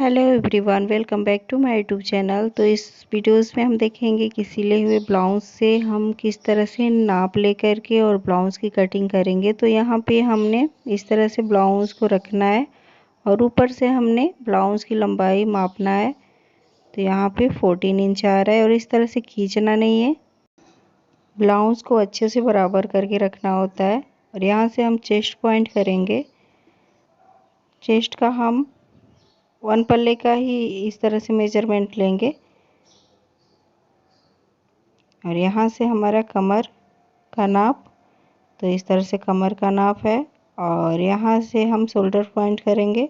Hello everyone, welcome back to my YouTube channel. तो इस videos में हम देखेंगे कि सिले हुए ब्लाउज से हम किस तरह से नाप लेकर के और ब्लाउज की कटिंग करेंगे। तो यहाँ पे हमने इस तरह से ब्लाउज को रखना है और ऊपर से हमने ब्लाउज की लंबाई मापना है। तो यहाँ पे 14 इंच आ रहा है और इस तरह से खींचना नहीं है, ब्लाउज को अच्छे से बराबर करके रखना होता है। और यहाँ से हम चेस्ट पॉइंट करेंगे। चेस्ट का हम 1 पल्ले का ही इस तरह से मेजरमेंट लेंगे और यहाँ से हमारा कमर का नाप, तो इस तरह से कमर का नाप है। और यहाँ से हम शोल्डर पॉइंट करेंगे।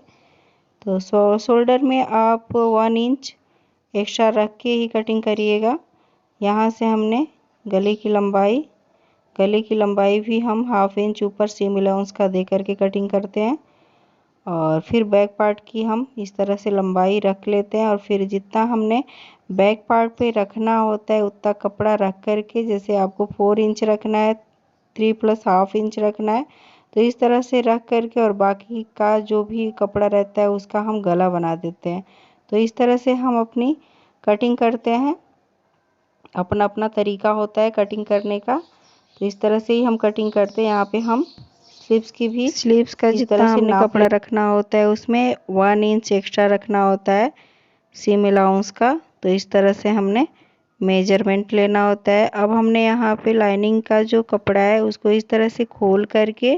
तो शोल्डर में आप 1 इंच एक्स्ट्रा रख के ही कटिंग करिएगा। यहाँ से हमने गले की लंबाई भी हम 1/2 इंच ऊपर सीम अलाउंस का दे करके कटिंग करते हैं। और फिर बैक पार्ट की हम इस तरह से लंबाई रख लेते हैं और फिर जितना हमने बैक पार्ट पे रखना होता है उतना कपड़ा रख करके, जैसे आपको 4 इंच रखना है, 3 + 1/2 इंच रखना है, तो इस तरह से रख करके और बाकी का जो भी कपड़ा रहता है उसका हम गला बना देते हैं। तो इस तरह से हम अपनी कटिंग करते हैं। अपना अपना तरीका होता है कटिंग करने का, तो इस तरह से ही हम कटिंग करते हैं। यहाँ पे हम स्लीव्स का जितना हमने कपड़ा रखना होता है उसमें 1 इंच एक्स्ट्रा रखना होता है सीम अलाउंस का। तो इस तरह से हमने मेजरमेंट लेना होता है। अब हमने यहाँ पे लाइनिंग का जो कपड़ा है उसको इस तरह से खोल करके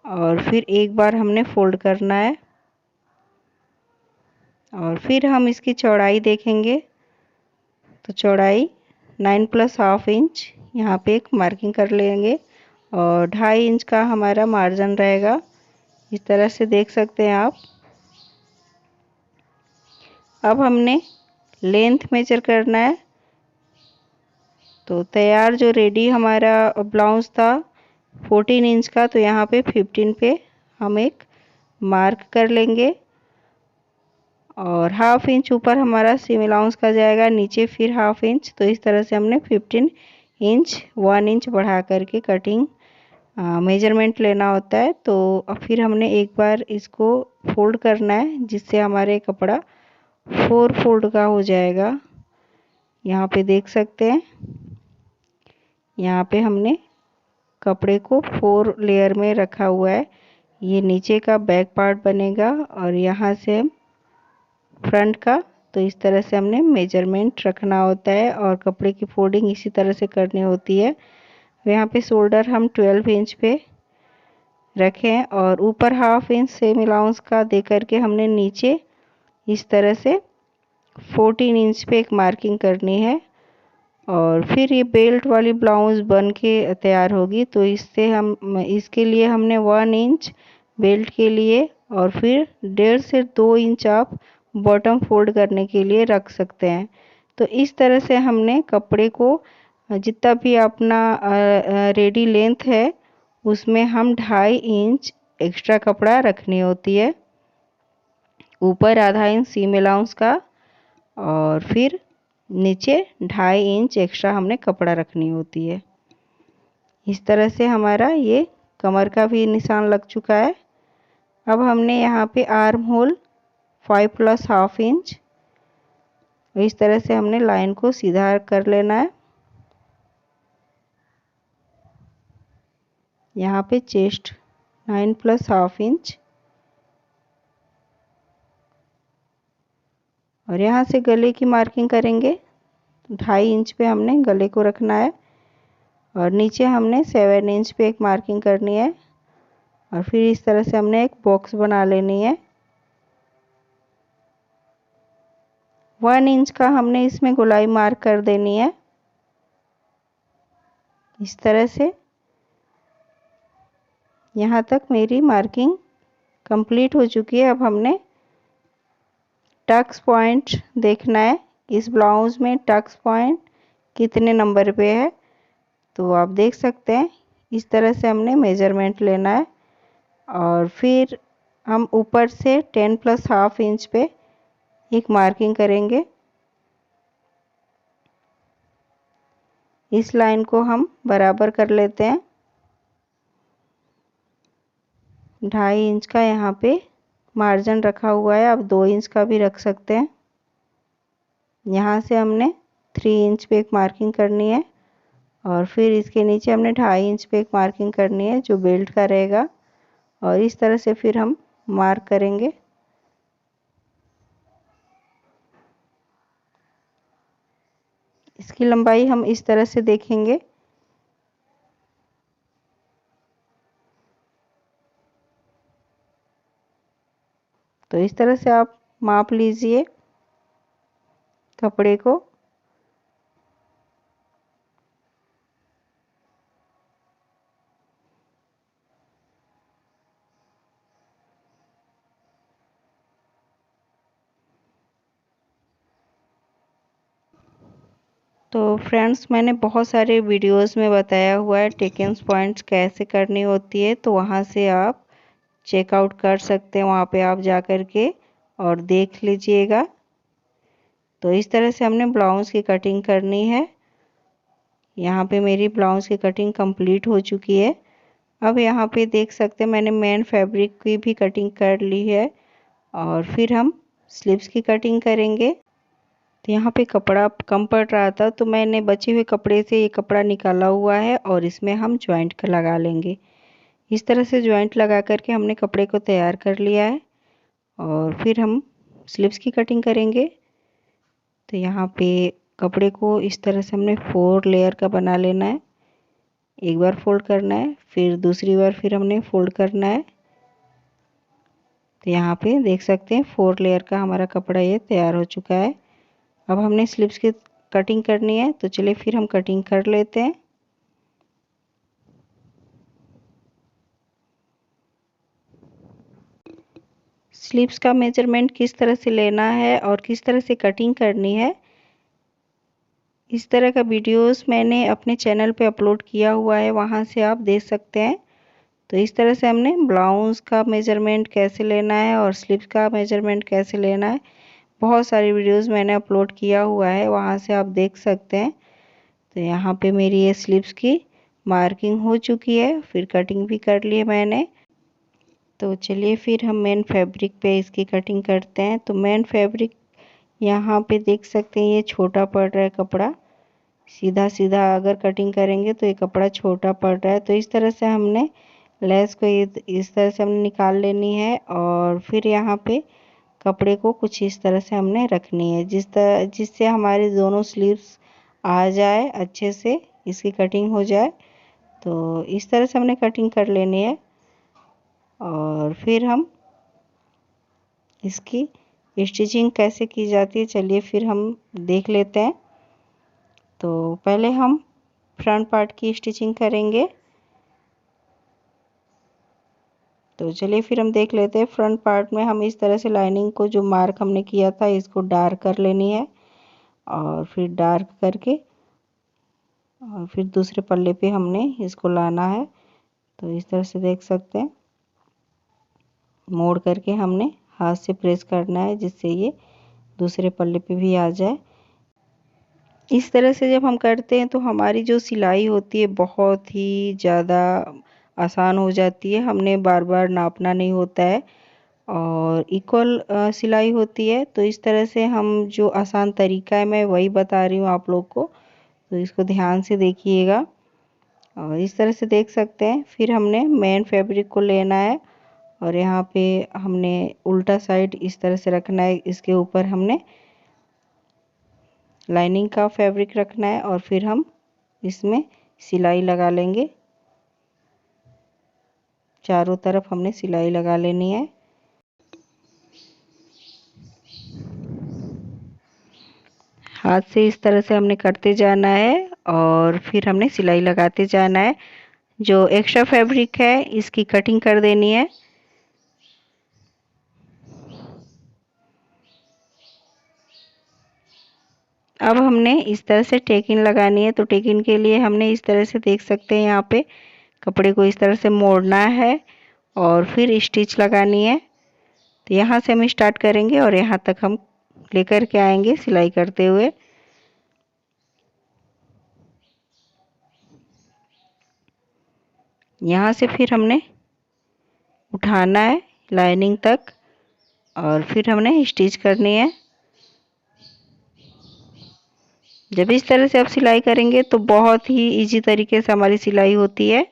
और फिर एक बार हमने फोल्ड करना है और फिर हम इसकी चौड़ाई देखेंगे। तो चौड़ाई 9 + 1/2 इंच यहाँ पे एक मार्किंग कर लेंगे और 2.5 इंच का हमारा मार्जिन रहेगा। इस तरह से देख सकते हैं आप। अब हमने लेंथ मेजर करना है। तो तैयार जो रेडी हमारा ब्लाउज था 14 इंच का, तो यहाँ पे 15 पे हम एक मार्क कर लेंगे और 1/2 इंच ऊपर हमारा सीम अलाउंस का जाएगा, नीचे फिर 1/2 इंच। तो इस तरह से हमने 15 इंच 1 इंच बढ़ा करके कटिंग मेजरमेंट लेना होता है। तो अब फिर हमने एक बार इसको फोल्ड करना है जिससे हमारे कपड़ा 4 फोल्ड का हो जाएगा। यहाँ पे देख सकते हैं, यहाँ पे हमने कपड़े को 4 लेयर में रखा हुआ है। ये नीचे का बैक पार्ट बनेगा और यहाँ से फ्रंट का। तो इस तरह से हमने मेजरमेंट रखना होता है और कपड़े की फोल्डिंग इसी तरह से करनी होती है। यहाँ पे शोल्डर हम 12 इंच पे रखें और ऊपर 1/2 इंच सेम अलाउंस का दे करके हमने नीचे इस तरह से 14 इंच पे एक मार्किंग करनी है। और फिर ये बेल्ट वाली ब्लाउज बन के तैयार होगी। तो इसके लिए हमने 1 इंच बेल्ट के लिए और फिर 1.5 से 2 इंच आप बॉटम फोल्ड करने के लिए रख सकते हैं। तो इस तरह से हमने कपड़े को जितना भी अपना रेडी लेंथ है उसमें हम 2.5 इंच एक्स्ट्रा कपड़ा रखनी होती है, ऊपर 1/2 इंच सीम अलाउंस का और फिर नीचे 2.5 इंच एक्स्ट्रा हमने कपड़ा रखनी होती है। इस तरह से हमारा ये कमर का भी निशान लग चुका है। अब हमने यहाँ पे आर्म होल 5 + 1/2 इंच, इस तरह से हमने लाइन को सीधा कर लेना है। यहाँ पे चेस्ट 9 + 1/2 इंच और यहाँ से गले की मार्किंग करेंगे। 2.5 इंच पे हमने गले को रखना है और नीचे हमने 7 इंच पे एक मार्किंग करनी है और फिर इस तरह से हमने एक बॉक्स बना लेनी है। 1 इंच का हमने इसमें गोलाई मार्क कर देनी है इस तरह से। यहाँ तक मेरी मार्किंग कंप्लीट हो चुकी है। अब हमने टक्स पॉइंट देखना है, इस ब्लाउज में टक्स पॉइंट कितने नंबर पे है। तो आप देख सकते हैं इस तरह से हमने मेजरमेंट लेना है और फिर हम ऊपर से 10 + 1/2 इंच पे एक मार्किंग करेंगे। इस लाइन को हम बराबर कर लेते हैं। 2.5 इंच का यहाँ पे मार्जिन रखा हुआ है, आप 2 इंच का भी रख सकते हैं। यहाँ से हमने 3 इंच पे एक मार्किंग करनी है और फिर इसके नीचे हमने 2.5 इंच पे एक मार्किंग करनी है जो बेल्ट का रहेगा, और इस तरह से फिर हम मार्क करेंगे। इसकी लंबाई हम इस तरह से देखेंगे। तो इस तरह से आप माप लीजिए कपड़े को। तो फ्रेंड्स, मैंने बहुत सारे वीडियोस में बताया हुआ है टेकिंग्स पॉइंट्स कैसे करनी होती है, तो वहाँ से आप चेकआउट कर सकते हैं, वहाँ पे आप जा कर के और देख लीजिएगा। तो इस तरह से हमने ब्लाउज की कटिंग करनी है। यहाँ पे मेरी ब्लाउज की कटिंग कंप्लीट हो चुकी है। अब यहाँ पे देख सकते हैं मैंने मेन फैब्रिक की भी कटिंग कर ली है और फिर हम स्लीव्स की कटिंग करेंगे। तो यहाँ पे कपड़ा कम पड़ रहा था तो मैंने बचे हुए कपड़े से ये कपड़ा निकाला हुआ है और इसमें हम जॉइंट लगा लेंगे। इस तरह से जॉइंट लगा करके हमने कपड़े को तैयार कर लिया है और फिर हम स्लीव्स की कटिंग करेंगे। तो यहाँ पे कपड़े को इस तरह से हमने 4 लेयर का बना लेना है। एक बार फोल्ड करना है, फिर दूसरी बार फिर हमने फोल्ड करना है। तो यहाँ पे देख सकते हैं 4 लेयर का हमारा कपड़ा ये तैयार हो चुका है। अब हमने स्लीव्स की कटिंग करनी है, तो चलिए फिर हम कटिंग कर लेते हैं। स्लीव्स का मेजरमेंट किस तरह से लेना है और किस तरह से कटिंग करनी है, इस तरह का वीडियोस मैंने अपने चैनल पे अपलोड किया हुआ है, वहाँ से आप देख सकते हैं। तो इस तरह से हमने ब्लाउज का मेजरमेंट कैसे लेना है और स्लीव्स का मेजरमेंट कैसे लेना है, बहुत सारी वीडियोस मैंने अपलोड किया हुआ है, वहाँ से आप देख सकते हैं। तो यहाँ पे मेरी ये स्लीव्स की मार्किंग हो चुकी है, फिर कटिंग भी कर ली है मैंने। तो चलिए फिर हम मेन फैब्रिक पे इसकी कटिंग करते हैं। तो मेन फैब्रिक यहाँ पे देख सकते हैं ये छोटा पड़ रहा है कपड़ा, सीधा सीधा अगर कटिंग करेंगे तो ये कपड़ा छोटा पड़ रहा है। तो इस तरह से हमने लेस को इस तरह से हमने निकाल लेनी है और फिर यहाँ पे कपड़े को कुछ इस तरह से हमने रखनी है जिससे हमारे दोनों स्लीव्स आ जाए, अच्छे से इसकी कटिंग हो जाए। तो इस तरह से हमने कटिंग कर लेनी है और फिर हम इसकी स्टिचिंग कैसे की जाती है चलिए फिर हम देख लेते हैं। तो पहले हम फ्रंट पार्ट की स्टिचिंग करेंगे। तो चलिए फिर हम देख लेते हैं। फ्रंट पार्ट में हम इस तरह से लाइनिंग को जो मार्क हमने किया था इसको डार्क कर लेनी है और फिर डार्क करके और फिर दूसरे पल्ले पे हमने इसको लाना है। तो इस तरह से देख सकते हैं, मोड़ करके हमने हाथ से प्रेस करना है जिससे ये दूसरे पल्ले पे भी आ जाए। इस तरह से जब हम करते हैं तो हमारी जो सिलाई होती है बहुत ही ज़्यादा आसान हो जाती है, हमने बार बार नापना नहीं होता है और इक्वल सिलाई होती है। तो इस तरह से हम जो आसान तरीका है मैं वही बता रही हूँ आप लोग को, तो इसको ध्यान से देखिएगा। और इस तरह से देख सकते हैं फिर हमने मेन फैब्रिक को लेना है और यहाँ पे हमने उल्टा साइड इस तरह से रखना है, इसके ऊपर हमने लाइनिंग का फैब्रिक रखना है और फिर हम इसमें सिलाई लगा लेंगे। चारों तरफ हमने सिलाई लगा लेनी है। हाथ से इस तरह से हमने करते जाना है और फिर हमने सिलाई लगाते जाना है। जो एक्स्ट्रा फैब्रिक है इसकी कटिंग कर देनी है। अब हमने इस तरह से टेकिन लगानी है। तो टेकिन के लिए हमने इस तरह से देख सकते हैं यहाँ पे कपड़े को इस तरह से मोड़ना है और फिर स्टिच लगानी है। तो यहाँ से हम स्टार्ट करेंगे और यहाँ तक हम लेकर के आएंगे सिलाई करते हुए। यहाँ से फिर हमने उठाना है लाइनिंग तक और फिर हमने स्टिच करनी है। जब इस तरह से आप सिलाई करेंगे तो बहुत ही इजी तरीके से हमारी सिलाई होती है।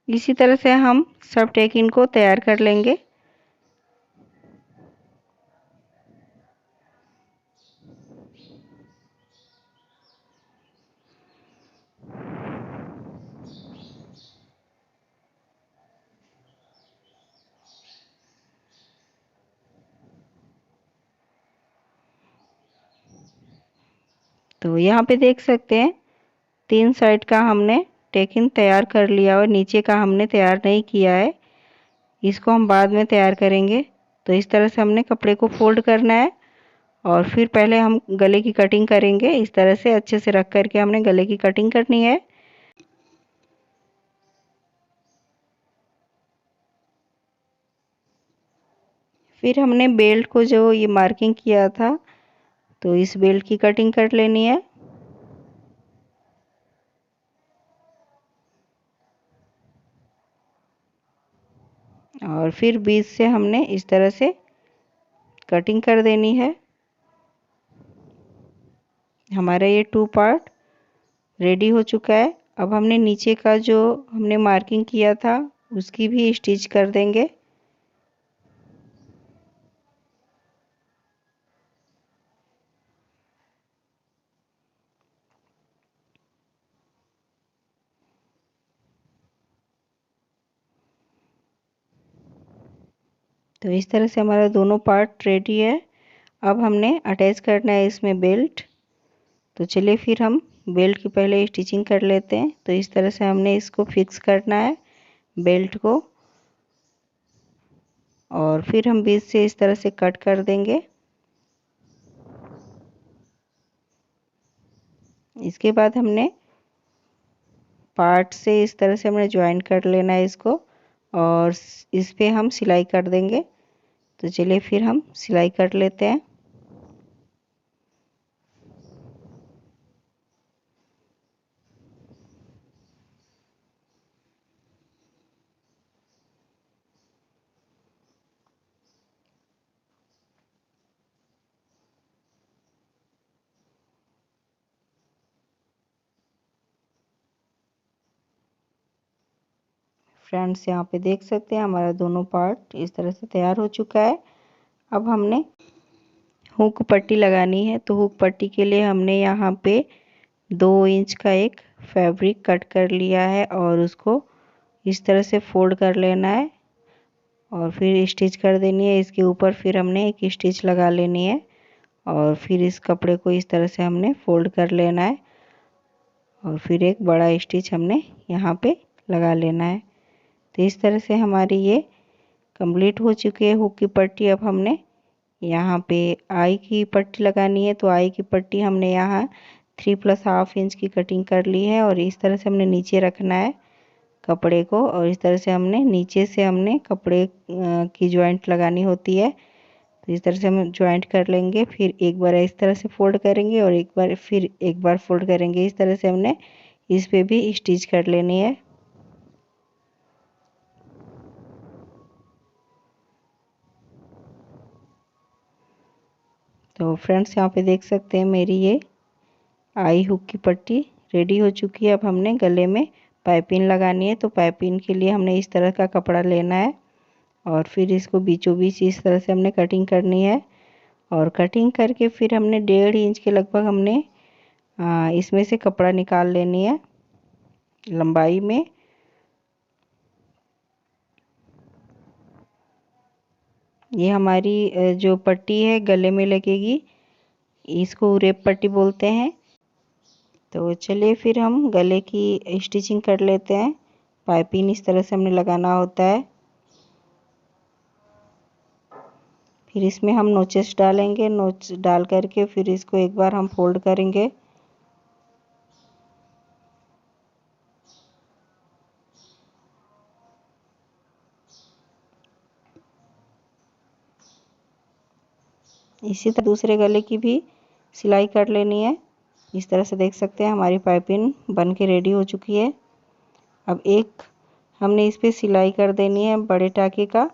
इसी तरह से हम सब टेकिन को तैयार कर लेंगे। तो यहाँ पे देख सकते हैं 3 साइड का हमने टेकिन तैयार कर लिया और नीचे का हमने तैयार नहीं किया है, इसको हम बाद में तैयार करेंगे। तो इस तरह से हमने कपड़े को फोल्ड करना है और फिर पहले हम गले की कटिंग करेंगे। इस तरह से अच्छे से रख करके हमने गले की कटिंग करनी है। फिर हमने बेल्ट को जो ये मार्किंग किया था तो इस बेल्ट की कटिंग कर लेनी है। और फिर बीच से हमने इस तरह से कटिंग कर देनी है। हमारा ये 2 पार्ट रेडी हो चुका है। अब हमने नीचे का जो हमने मार्किंग किया था उसकी भी स्टिच कर देंगे। तो इस तरह से हमारा दोनों पार्ट रेडी है। अब हमने अटैच करना है इसमें बेल्ट। तो चलिए फिर हम बेल्ट की पहले स्टिचिंग कर लेते हैं। तो इस तरह से हमने इसको फिक्स करना है बेल्ट को और फिर हम बीच से इस तरह से कट कर देंगे। इसके बाद हमने पार्ट से इस तरह से हमने ज्वाइन कर लेना है इसको और इस पे हम सिलाई कर देंगे। तो चलिए फिर हम सिलाई कर लेते हैं। फ्रेंड्स यहाँ पे देख सकते हैं हमारा दोनों पार्ट इस तरह से तैयार हो चुका है। अब हमने हुक पट्टी लगानी है। तो हुक पट्टी के लिए हमने यहाँ पे 2 इंच का एक फैब्रिक कट कर लिया है और उसको इस तरह से फोल्ड कर लेना है और फिर स्टिच कर देनी है। इसके ऊपर फिर हमने एक स्टिच लगा लेनी है और फिर इस कपड़े को इस तरह से हमने फोल्ड कर लेना है और फिर एक बड़ा स्टिच हमने यहाँ पे लगा लेना है। तो इस तरह से हमारी ये कंप्लीट हो चुकी है हुक की पट्टी। अब हमने यहाँ पे आई की पट्टी लगानी है। तो आई की पट्टी हमने यहाँ 3 + ½ इंच की कटिंग कर ली है और इस तरह से हमने नीचे रखना है कपड़े को और इस तरह से हमने नीचे से हमने कपड़े की जॉइंट लगानी होती है। तो इस तरह से हम जॉइंट कर लेंगे, फिर एक बार इस तरह से फोल्ड करेंगे और एक बार फोल्ड करेंगे। इस तरह से हमने इस पे भी स्टिच कर लेनी है। तो फ्रेंड्स यहाँ पे देख सकते हैं मेरी ये आई हुक की पट्टी रेडी हो चुकी है। अब हमने गले में पाइपिंग लगानी है। तो पाइपिंग के लिए हमने इस तरह का कपड़ा लेना है और फिर इसको बीचों बीच इस तरह से हमने कटिंग करनी है और कटिंग करके फिर हमने 1.5 इंच के लगभग हमने इसमें से कपड़ा निकाल लेनी है लंबाई में। ये हमारी जो पट्टी है गले में लगेगी, इसको उरेप पट्टी बोलते हैं। तो चलिए फिर हम गले की स्टिचिंग कर लेते हैं। पाइपिंग इस तरह से हमने लगाना होता है। फिर इसमें हम नोचेस डालेंगे, नोच डाल करके फिर इसको एक बार हम फोल्ड करेंगे। इसी तरह दूसरे गले की भी सिलाई कर लेनी है। इस तरह से देख सकते हैं हमारी पाइपिंग बन के रेडी हो चुकी है। अब एक हमने इस पे सिलाई कर देनी है बड़े टाके का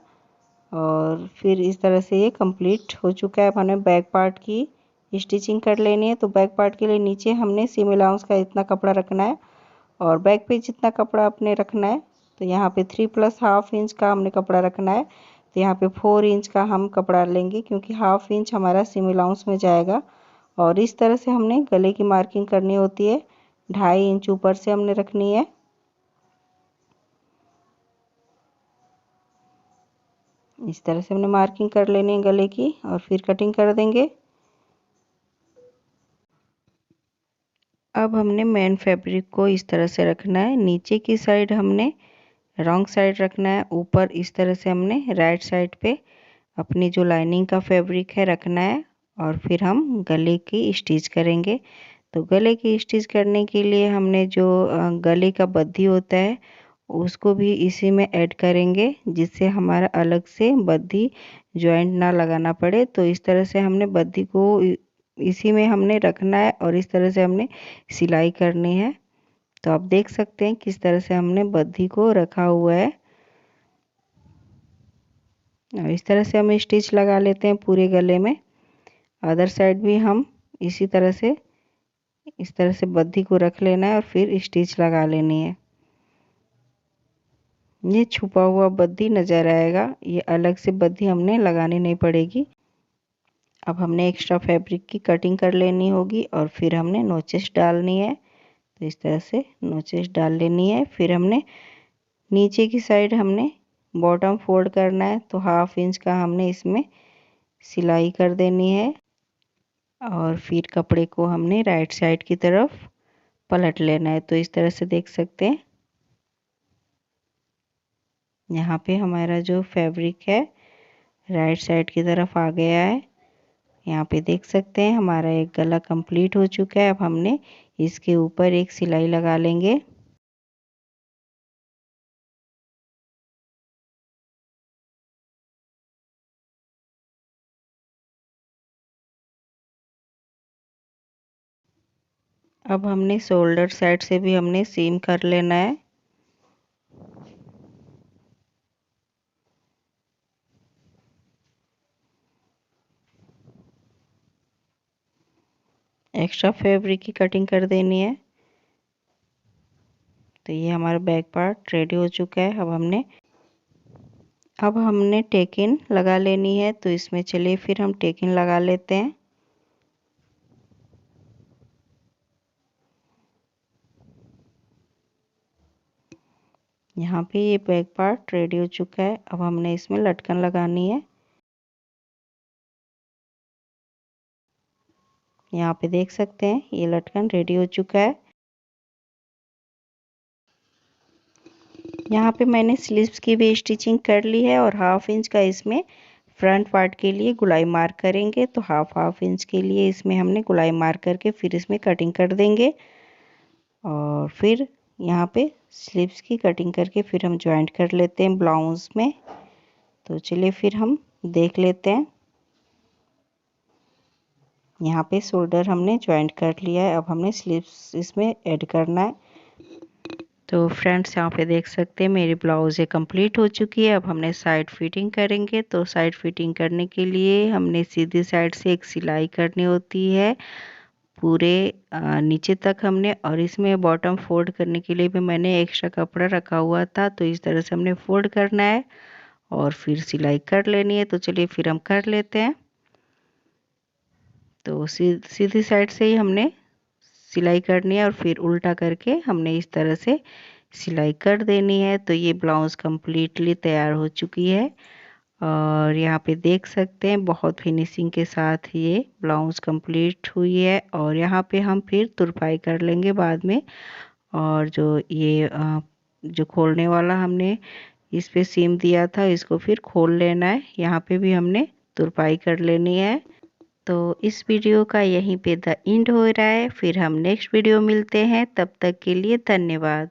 और फिर इस तरह से ये कंप्लीट हो चुका है। अब हमें बैक पार्ट की स्टिचिंग कर लेनी है। तो बैक पार्ट के लिए नीचे हमने सीम अलाउंस का इतना कपड़ा रखना है और बैक पे जितना कपड़ा आपने रखना है। तो यहाँ पे 3 + ½ इंच का हमने कपड़ा रखना है। तो यहाँ पे 4 इंच का हम कपड़ा लेंगे क्योंकि ½ इंच हमारा सीम अलाउंस में जाएगा। और इस तरह से हमने गले की मार्किंग करनी होती है। 2.5 इंच ऊपर से हमने रखनी है। इस तरह से हमने मार्किंग कर लेनी है गले की और फिर कटिंग कर देंगे। अब हमने मेन फैब्रिक को इस तरह से रखना है। नीचे की साइड हमने रॉन्ग साइड रखना है, ऊपर इस तरह से हमने राइट साइड पे अपनी जो लाइनिंग का फैब्रिक है रखना है। और फिर हम गले की स्टिच करेंगे। तो गले की स्टिच करने के लिए हमने जो गले का बद्धी होता है उसको भी इसी में ऐड करेंगे, जिससे हमारा अलग से बद्धी जॉइंट ना लगाना पड़े। तो इस तरह से हमने बद्धी को इसी में हमने रखना है और इस तरह से हमने सिलाई करनी है। तो आप देख सकते हैं किस तरह से हमने बद्धी को रखा हुआ है। और इस तरह से हम स्टिच लगा लेते हैं पूरे गले में। अदर साइड भी हम इसी तरह से इस तरह से बद्धी को रख लेना है और फिर स्टिच लगा लेनी है। ये छुपा हुआ बद्धी नज़र आएगा, ये अलग से बद्धी हमने लगानी नहीं पड़ेगी। अब हमने एक्स्ट्रा फैब्रिक की कटिंग कर लेनी होगी और फिर हमने नोचेस डालनी है। तो इस तरह से नोचेस डाल लेनी है। फिर हमने नीचे की साइड हमने बॉटम फोल्ड करना है। तो ½ इंच का हमने इसमें सिलाई कर देनी है और फिर कपड़े को हमने राइट साइड की तरफ पलट लेना है। तो इस तरह से देख सकते हैं यहाँ पे हमारा जो फैब्रिक है राइट साइड की तरफ आ गया है। यहाँ पे देख सकते हैं हमारा एक गला कंप्लीट हो चुका है। अब हमने इसके ऊपर एक सिलाई लगा लेंगे। अब हमने शोल्डर साइड से भी हमने सीम कर लेना है। एक्स्ट्रा फैब्रिक की कटिंग कर देनी है। तो ये हमारा बैक पार्ट रेडी हो चुका है। अब हमने टेकिन लगा लेनी है। तो इसमें चलिए फिर हम टेकिन लगा लेते हैं। यहाँ पे ये बैक पार्ट रेडी हो चुका है। अब हमने इसमें लटकन लगानी है। यहाँ पे देख सकते हैं ये लटकन रेडी हो चुका है। यहाँ पे मैंने स्लीव्स की भी स्टिचिंग कर ली है और ½ इंच का इसमें फ्रंट पार्ट के लिए गुलाई मार्क करेंगे। तो ½ इंच के लिए इसमें हमने गुलाई मार्क करके फिर इसमें कटिंग कर देंगे और फिर यहाँ पे स्लीव्स की कटिंग करके फिर हम ज्वाइंट कर लेते हैं ब्लाउज में। तो चलिए फिर हम देख लेते हैं। यहाँ पे शोल्डर हमने ज्वाइंट कर लिया है। अब हमने स्लीव्स इसमें ऐड करना है। तो फ्रेंड्स यहाँ पे देख सकते हैं मेरी ब्लाउज ये कंप्लीट हो चुकी है। अब हमने साइड फिटिंग करेंगे। तो साइड फिटिंग करने के लिए हमने सीधी साइड से एक सिलाई करनी होती है पूरे नीचे तक हमने। और इसमें बॉटम फोल्ड करने के लिए भी मैंने एक्स्ट्रा कपड़ा रखा हुआ था। तो इस तरह से हमने फोल्ड करना है और फिर सिलाई कर लेनी है। तो चलिए फिर हम कर लेते हैं। तो सीधी साइड से ही हमने सिलाई करनी है और फिर उल्टा करके हमने इस तरह से सिलाई कर देनी है। तो ये ब्लाउज़ कम्प्लीटली तैयार हो चुकी है और यहाँ पे देख सकते हैं बहुत फिनिशिंग के साथ ये ब्लाउज़ कंप्लीट हुई है। और यहाँ पे हम फिर तुरपाई कर लेंगे बाद में। और जो ये जो खोलने वाला हमने इस पे सीम दिया था इसको फिर खोल लेना है। यहाँ पे भी हमने तुरपाई कर लेनी है। तो इस वीडियो का यहीं पे द एंड हो रहा है। फिर हम नेक्स्ट वीडियो मिलते हैं, तब तक के लिए धन्यवाद।